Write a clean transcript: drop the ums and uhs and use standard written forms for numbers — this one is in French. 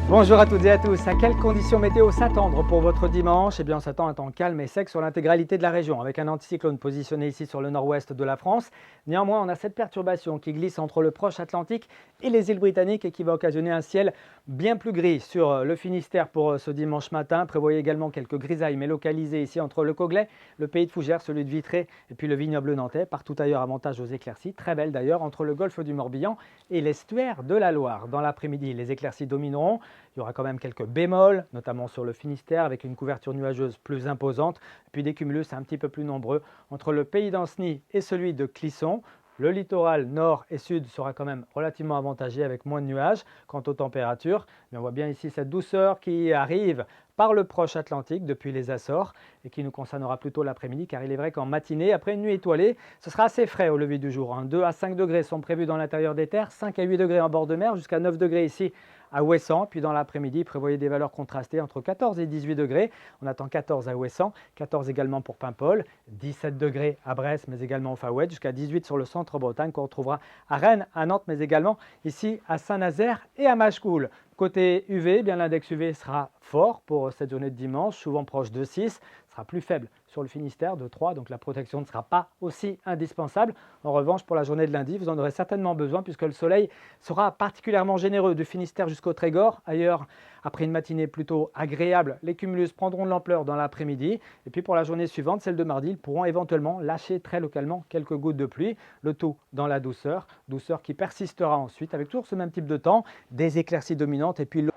Bonjour à toutes et à tous. À quelles conditions météo s'attendre pour votre dimanche? Eh bien, on s'attend à un temps calme et sec sur l'intégralité de la région, avec un anticyclone positionné ici sur le nord-ouest de la France. Néanmoins, on a cette perturbation qui glisse entre le proche Atlantique et les îles britanniques et qui va occasionner un ciel bien plus gris sur le Finistère pour ce dimanche matin. Prévoyez également quelques grisailles, mais localisées ici entre le Coglais, le pays de Fougères, celui de Vitré et puis le vignoble nantais. Partout ailleurs, avantage aux éclaircies, très belles d'ailleurs, entre le golfe du Morbihan et l'estuaire de la Loire. Dans l'après-midi, les éclaircies domineront. Il y aura quand même quelques bémols, notamment sur le Finistère, avec une couverture nuageuse plus imposante. Puis des cumulus un petit peu plus nombreux entre le pays d'Ancenis et celui de Clisson. Le littoral nord et sud sera quand même relativement avantagé avec moins de nuages. Quant aux températures, on voit bien ici cette douceur qui arrive par le proche Atlantique depuis les Açores et qui nous concernera plutôt l'après-midi, car il est vrai qu'en matinée, après une nuit étoilée, ce sera assez frais au lever du jour. 2 à 5 degrés sont prévus dans l'intérieur des terres, 5 à 8 degrés en bord de mer, jusqu'à 9 degrés ici à Ouessant. Puis dans l'après-midi, prévoyez des valeurs contrastées entre 14 et 18 degrés. On attend 14 à Ouessant, 14 également pour Paimpol, 17 degrés à Brest, mais également au Far West, jusqu'à 18 sur le centre-Bretagne qu'on retrouvera à Rennes, à Nantes, mais également ici à Saint-Nazaire et à Machecoul. Côté UV, bien l'index UV sera fort pour cette journée de dimanche, souvent proche de 6, sera plus faible sur le Finistère de 3, donc la protection ne sera pas aussi indispensable. En revanche, pour la journée de lundi, vous en aurez certainement besoin puisque le soleil sera particulièrement généreux du Finistère jusqu'au Trégor. Ailleurs, après une matinée plutôt agréable, les cumulus prendront de l'ampleur dans l'après-midi. Et puis pour la journée suivante, celle de mardi, ils pourront éventuellement lâcher très localement quelques gouttes de pluie, le tout dans la douceur qui persistera ensuite avec toujours ce même type de temps, des éclaircies dominantes et puis